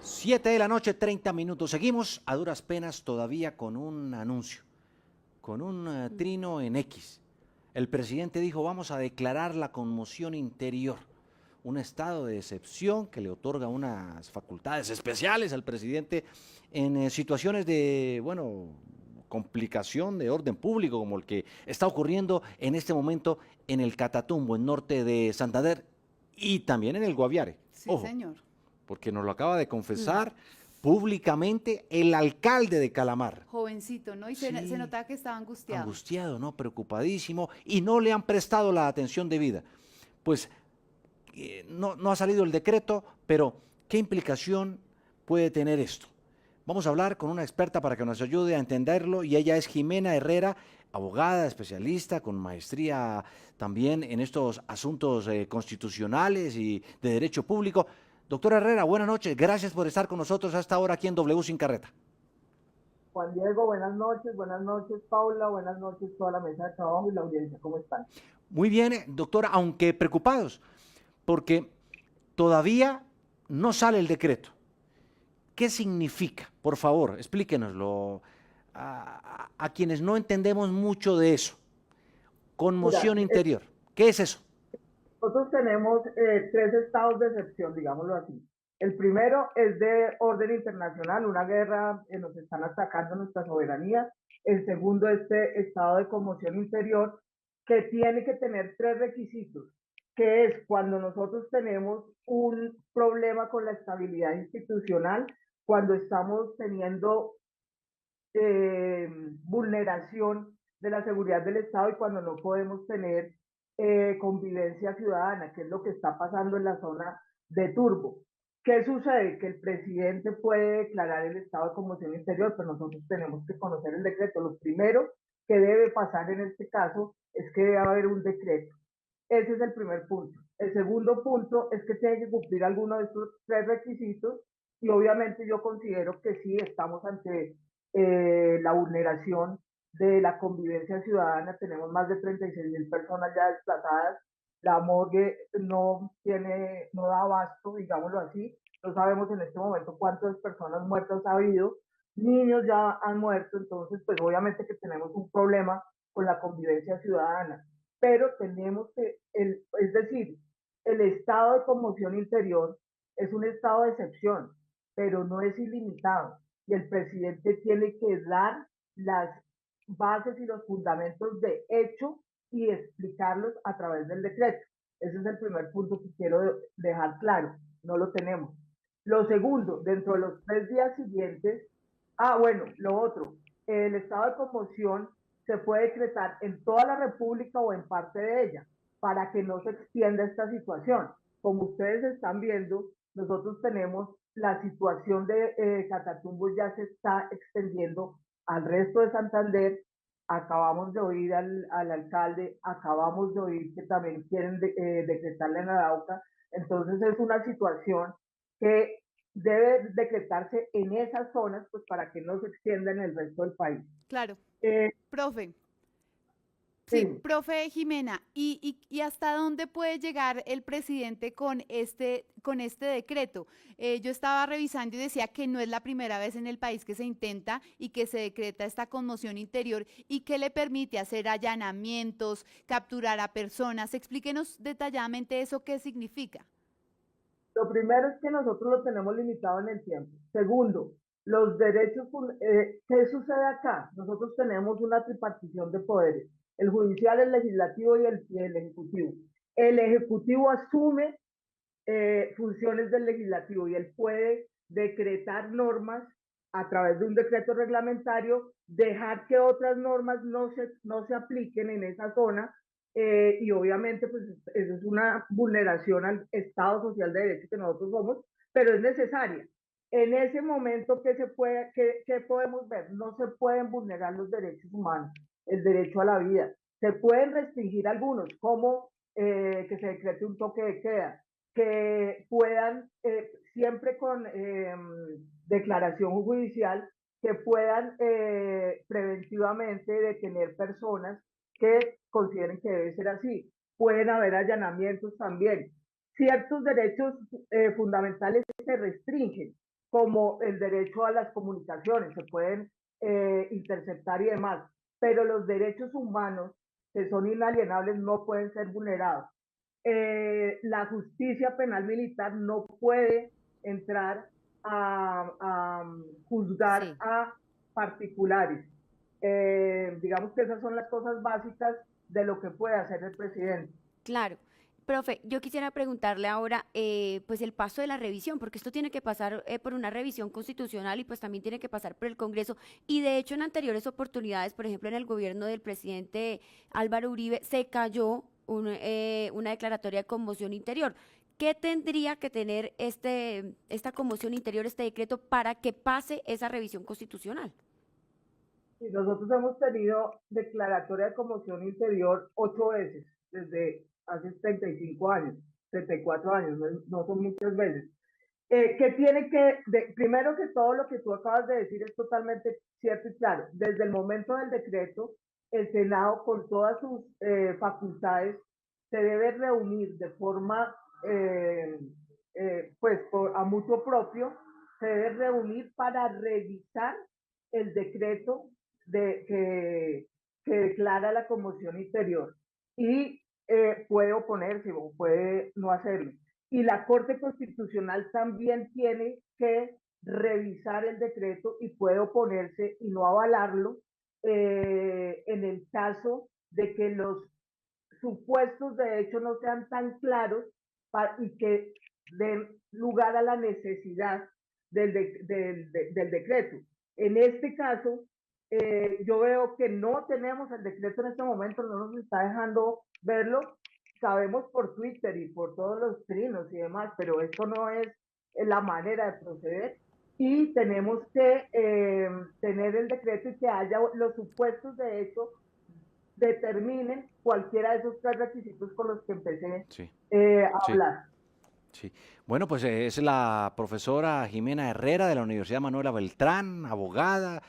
7 de la noche, 30 minutos. Seguimos a duras penas todavía con un anuncio, con un trino en X. El presidente dijo, vamos a declarar la conmoción interior, un estado de excepción que le otorga unas facultades especiales al presidente en situaciones de, bueno, complicación de orden público, como el que está ocurriendo en este momento en el Catatumbo, en norte de Santander, y también en el Guaviare. Sí, Ojo, señor. porque nos lo acaba de confesar públicamente el alcalde de Calamar. Jovencito, ¿no? Y se Sí, notaba que estaba angustiado. angustiado, ¿no? Preocupadísimo, y no le han prestado la atención debida. Pues no ha salido el decreto, pero ¿qué implicación puede tener esto? Vamos a hablar con una experta para que nos ayude a entenderlo, y ella es Jimena Herrera, abogada, especialista, con maestría también en estos asuntos constitucionales y de derecho público. Doctora Herrera, buenas noches, gracias por estar con nosotros a esta hora aquí en W Sin Carreta. Juan Diego, buenas noches Paula, buenas noches toda la mesa de trabajo y la audiencia, ¿cómo están? Muy bien, doctora, aunque preocupados, porque todavía no sale el decreto. ¿Qué significa? Por favor, explíquenoslo a quienes no entendemos mucho de eso. Mira, Conmoción interior. ¿Qué es eso? nosotros tenemos tres estados de excepción, digámoslo así. El primero es de orden internacional, una guerra, nos están atacando nuestra soberanía. El segundo es de estado de conmoción interior, que tiene que tener tres requisitos, que es cuando nosotros tenemos un problema con la estabilidad institucional, cuando estamos teniendo eh, vulneración de la seguridad del Estado y cuando no podemos tener convivencia ciudadana, que es lo que está pasando en la zona de Turbo. ¿Qué sucede? Que el presidente puede declarar el estado de conmoción interior, pero nosotros tenemos que conocer el decreto. Lo primero que debe pasar en este caso es que debe haber un decreto. Ese es el primer punto. El segundo punto es que tiene que cumplir alguno de estos tres requisitos y obviamente yo considero que sí estamos ante la vulneración de la convivencia ciudadana. Tenemos más de 36.000 personas ya desplazadas. La morgue no da abasto, digámoslo así. No sabemos en este momento cuántas personas muertas ha habido. Niños ya han muerto, entonces pues obviamente que tenemos un problema con la convivencia ciudadana, pero tenemos que, es decir, el estado de conmoción interior es un estado de excepción, pero no es ilimitado. Y el presidente tiene que dar las bases y los fundamentos de hecho y explicarlos a través del decreto. Ese es el primer punto que quiero dejar claro. No lo tenemos. Lo segundo, dentro de los 3 días siguientes, bueno, lo otro, el estado de conmoción se puede decretar en toda la República o en parte de ella, para que no se extienda esta situación. Como ustedes están viendo, nosotros tenemos la situación de Catatumbo ya se está extendiendo al resto de Santander. Acabamos de oír al alcalde, acabamos de oír que también quieren decretarle en Arauca. Entonces es una situación que debe decretarse en esas zonas, pues para que no se extienda en el resto del país. Claro. Eh, Profe. Sí, sí, profe Jimena, ¿y hasta dónde puede llegar el presidente con este decreto? Yo estaba revisando y decía que no es la primera vez en el país que se intenta y que se decreta esta conmoción interior y que le permite hacer allanamientos, capturar a personas. Explíquenos detalladamente eso qué significa. lo primero es que nosotros lo tenemos limitado en el tiempo. Segundo, los derechos, ¿qué sucede acá? Nosotros tenemos una tripartición de poderes, el judicial, el legislativo y el ejecutivo. El ejecutivo asume funciones del legislativo y él puede decretar normas a través de un decreto reglamentario, dejar que otras normas no se apliquen en esa zona, y obviamente pues eso es una vulneración al Estado Social de Derecho que nosotros somos, pero es necesaria. En ese momento, ¿qué podemos ver? No se pueden vulnerar los derechos humanos, el derecho a la vida. Se pueden restringir algunos, como que se decrete un toque de queda, que puedan, siempre con declaración judicial, que puedan preventivamente detener personas que consideren que debe ser así. Pueden haber allanamientos también. Ciertos derechos fundamentales se restringen, como el derecho a las comunicaciones, se pueden interceptar y demás, pero los derechos humanos, que son inalienables, no pueden ser vulnerados. La justicia penal militar no puede entrar a juzgar Sí. a particulares. Digamos que esas son las cosas básicas de lo que puede hacer el presidente. Claro. Profe, yo quisiera preguntarle ahora, pues el paso de la revisión, porque esto tiene que pasar por una revisión constitucional y pues también tiene que pasar por el Congreso. Y de hecho en anteriores oportunidades, por ejemplo en el gobierno del presidente Álvaro Uribe, se cayó una declaratoria de conmoción interior. ¿Qué tendría que tener esta conmoción interior, este decreto, para que pase esa revisión constitucional? Y nosotros hemos tenido declaratoria de conmoción interior 8 veces desde hace 35 años, 34 años, no son muchas veces. Que tiene que, primero que todo lo que tú acabas de decir es totalmente cierto y claro. Desde el momento del decreto, el Senado con todas sus facultades se debe reunir de forma, pues a mutuo propio, se debe reunir para revisar el decreto que declara la conmoción interior y puede oponerse o puede no hacerlo. Y la Corte Constitucional también tiene que revisar el decreto y puede oponerse y no avalarlo en el caso de que los supuestos de hecho no sean tan claros y que den lugar a la necesidad del decreto. En este caso, yo veo que no tenemos el decreto en este momento, no nos está dejando verlo. Sabemos por Twitter y por todos los trinos y demás, pero esto no es la manera de proceder y tenemos que tener el decreto y que haya los supuestos de hecho determinen cualquiera de esos 3 requisitos con los que empecé Sí, a sí, hablar. sí. Bueno, pues es la profesora Jimena Herrera de la Universidad Manuela Beltrán, abogada,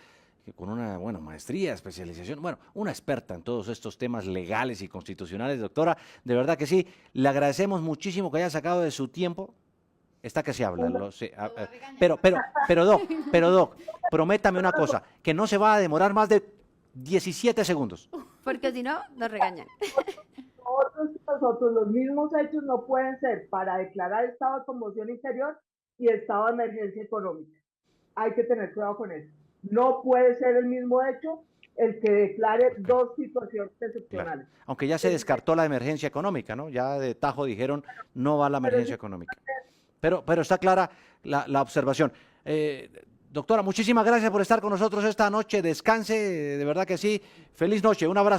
con una, bueno, maestría, especialización, bueno, una experta en todos estos temas legales y constitucionales, doctora. De verdad que sí, le agradecemos muchísimo que haya sacado de su tiempo. Está que se habla, lo sé, Lo va a regañar. pero Doc, prométame una cosa, que no se va a demorar más de 17 segundos. Porque si no, nos regañan. Nosotros los mismos hechos no pueden ser para declarar estado de conmoción interior y estado de emergencia económica. Hay que tener cuidado con eso. No puede ser el mismo hecho el que declare dos situaciones excepcionales. Claro. Aunque ya se descartó la emergencia económica, ¿no? Ya de tajo dijeron, no va la emergencia económica. Pero está clara la observación. Doctora, muchísimas gracias por estar con nosotros esta noche. Descanse, de verdad que sí. Feliz noche, un abrazo.